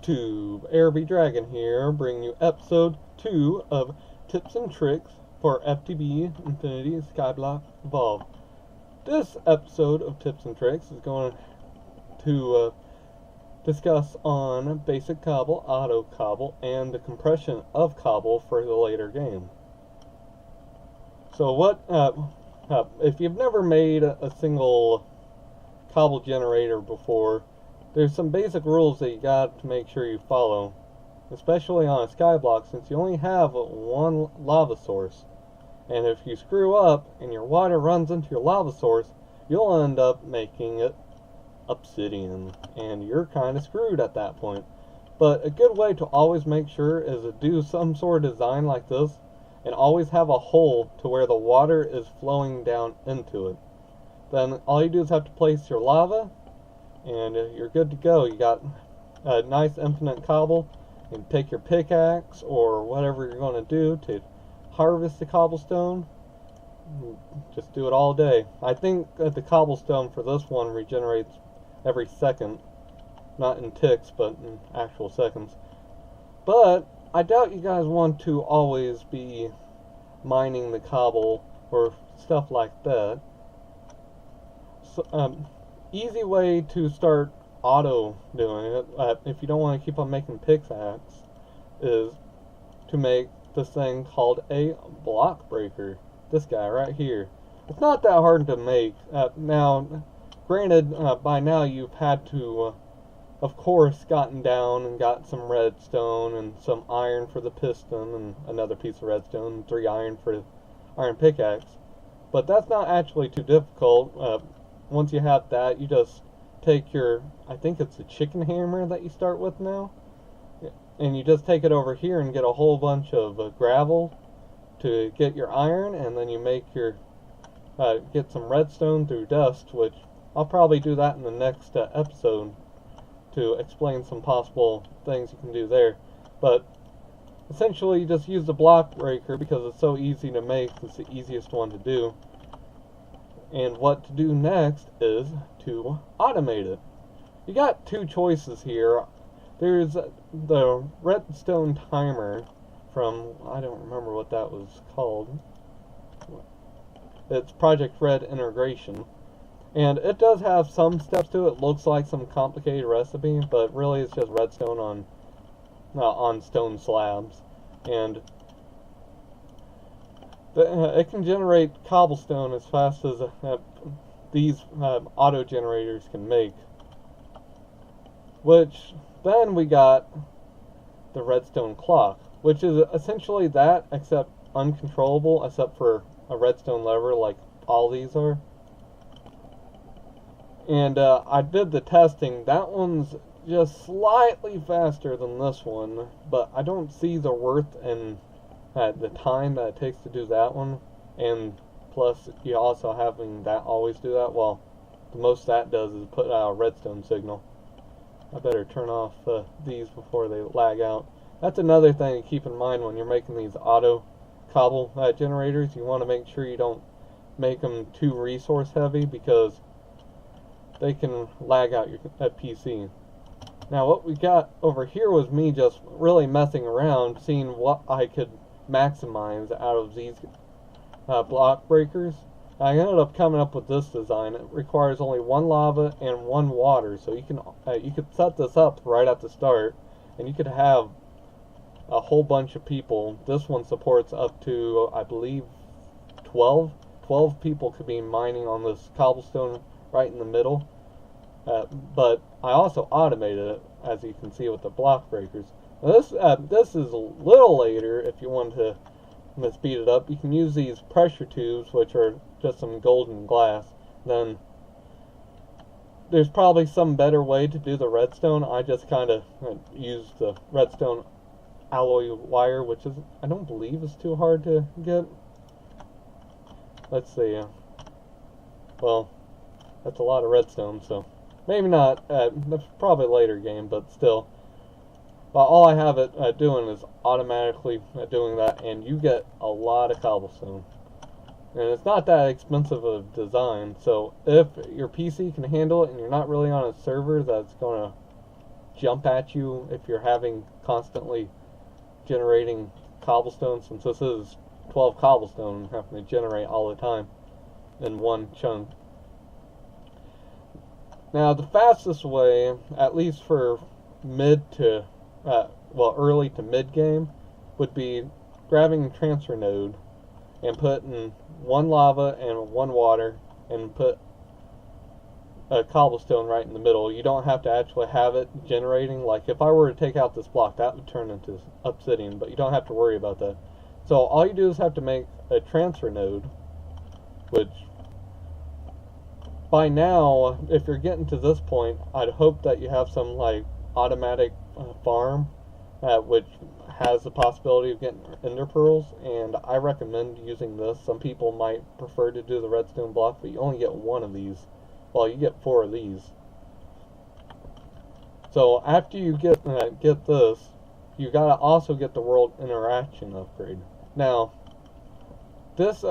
YouTube, Araby Dragon here, bringing you episode 2 of Tips and Tricks for FTB Infinity Skyblock Evolved. This episode of Tips and Tricks is going to discuss on basic cobble, auto cobble, and the compression of cobble for the later game. So if you've never made a single cobble generator before, there's some basic rules that you got to make sure you follow, especially on a skyblock, since you only have one lava source. And if you screw up and your water runs into your lava source, you'll end up making it obsidian, and you're kind of screwed at that point. But a good way to always make sure is to do some sort of design like this, and always have a hole to where the water is flowing down into it. Then all you do is have to place your lava, and you're good to go. You got a nice infinite cobble, and take your pickaxe or whatever you're going to do to harvest the cobblestone. Just do it all day. I think that the cobblestone for this one regenerates every second, not in ticks but in actual seconds. But I doubt you guys want to always be mining the cobble or stuff like that. So, easy way to start auto doing it, if you don't want to keep on making pickaxe, is to make this thing called a block breaker. This guy right here. It's not that hard to make. Now, granted, by now you've had to, of course, gotten down and got some redstone and some iron for the piston and another piece of redstone and 3 iron for the iron pickaxe. But that's not actually too difficult. Once you have that, you just take your, I think it's a chicken hammer that you start with now, and you just take it over here and get a whole bunch of gravel to get your iron, and then you make your, get some redstone through dust, which I'll probably do that in the next episode to explain some possible things you can do there. But essentially you just use the block breaker because it's so easy to make. It's the easiest one to do. And what to do next is to automate it. You got 2 choices here. There's the redstone timer from, I don't remember what that was called. It's Project Red Integration. And it does have some steps to it. It looks like some complicated recipe, but really it's just redstone on stone slabs. And it can generate cobblestone as fast as these auto generators can make. Which then we got the redstone clock, which is essentially that, except uncontrollable, except for a redstone lever like all these are. And I did the testing. That one's just slightly faster than this one, but I don't see the worth in the time that it takes to do that one, and plus you also having that always do that. Well, the most that does is put out a redstone signal. I better turn off these before they lag out. That's another thing to keep in mind when you're making these auto cobble generators. You want to make sure you don't make them too resource heavy, because they can lag out your PC. Now what we got over here was me just really messing around, seeing what I could maximize out of these block breakers. I ended up coming up with this design. It requires only 1 lava and 1 water, so you could set this up right at the start, and you could have a whole bunch of people. This one supports up to, I believe, 12 people could be mining on this cobblestone right in the middle. But I also automated it, as you can see with the block breakers. Now this is a little later. If you want to speed it up, you can use these pressure tubes, which are just some golden glass. Then there's probably some better way to do the redstone. I just kind of used the redstone alloy wire, which is, I don't believe is too hard to get. Let's see. Well, that's a lot of redstone, so maybe not. That's probably a later game, but still. But all I have it doing is automatically doing that, and you get a lot of cobblestone. And it's not that expensive of design, so if your PC can handle it and you're not really on a server that's going to jump at you if you're having constantly generating cobblestone, since this is 12 cobblestone having to generate all the time in one chunk. Now the fastest way, at least for early to mid game, would be grabbing a transfer node and putting one lava and one water and put a cobblestone right in the middle. You don't have to actually have it generating. Like if I were to take out this block, that would turn into obsidian, but you don't have to worry about that. So all you do is have to make a transfer node, which by now, if you're getting to this point, I'd hope that you have some like automatic farm which has the possibility of getting ender pearls, and I recommend using this. Some people might prefer to do the redstone block, but you only get one of these. Well, you get 4 of these. So after you get this, you gotta also get the world interaction upgrade. Now, this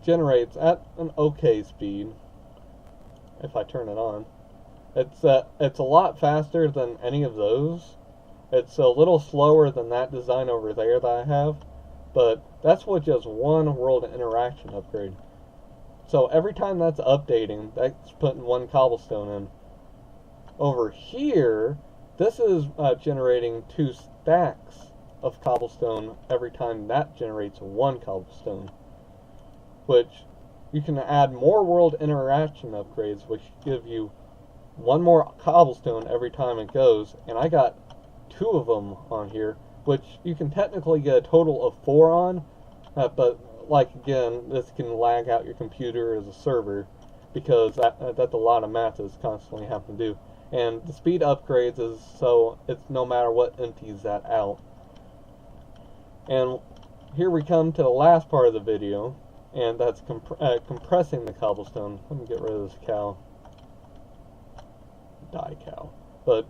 generates at an okay speed. If I turn it on, it's a lot faster than any of those. It's a little slower than that design over there that I have, but that's with just one world interaction upgrade. So every time that's updating, that's putting 1 cobblestone in. Over here, this is generating 2 stacks of cobblestone every time that generates 1 cobblestone, which you can add more world interaction upgrades, which give you 1 more cobblestone every time it goes, and I got 2 of them on here, which you can technically get a total of 4 on, but like again, this can lag out your computer as a server, because that's a lot of math is constantly having to do. And the speed upgrades is so it's no matter what empties that out. And here we come to the last part of the video, and that's compressing the cobblestone. Let me get rid of this cow. Die cow. But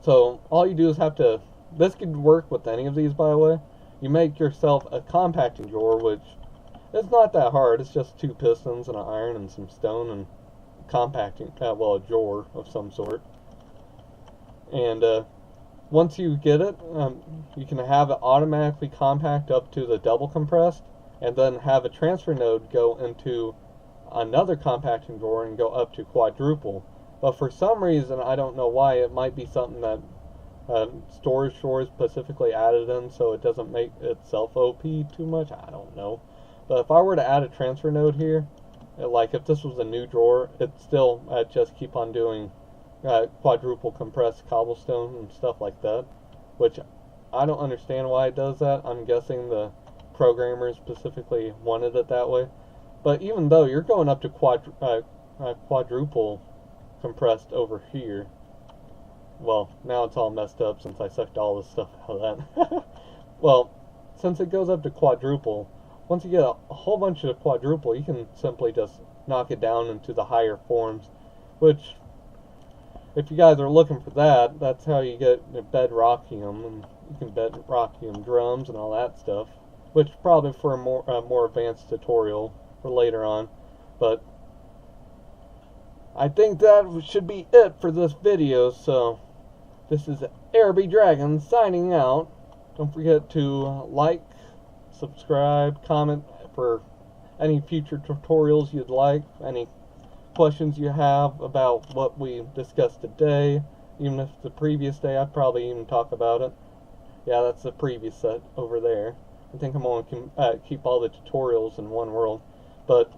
so all you do is have to, this could work with any of these, by the way. You make yourself a compacting drawer, which is not that hard. It's just 2 pistons and an iron and some stone and compacting, a drawer of some sort. And once you get it, you can have it automatically compact up to the double compressed, and then have a transfer node go into another compacting drawer and go up to quadruple. But for some reason, I don't know why, it might be something that storage drawers specifically added in so it doesn't make itself OP too much. I don't know. But if I were to add a transfer node here, like if this was a new drawer, it'd still just keep on doing quadruple compressed cobblestone and stuff like that, which I don't understand why it does that. I'm guessing the programmers specifically wanted it that way. But even though you're going up to quadruple compressed over here, well, now it's all messed up since I sucked all this stuff out of that. Well, since it goes up to quadruple, once you get a whole bunch of quadruple, you can simply just knock it down into the higher forms, which, if you guys are looking for that, that's how you get bedrockium, and you can bedrockium drums and all that stuff, which probably for a more advanced tutorial for later on. But I think that should be it for this video, so this is Araby Dragon signing out. Don't forget to like, subscribe, comment for any future tutorials you'd like, any questions you have about what we discussed today. Even if the previous day, I'd probably even talk about it. Yeah, that's the previous set over there. I think I'm going to keep all the tutorials in one world. But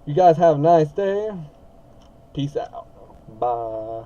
you guys have a nice day. Peace out. Bye.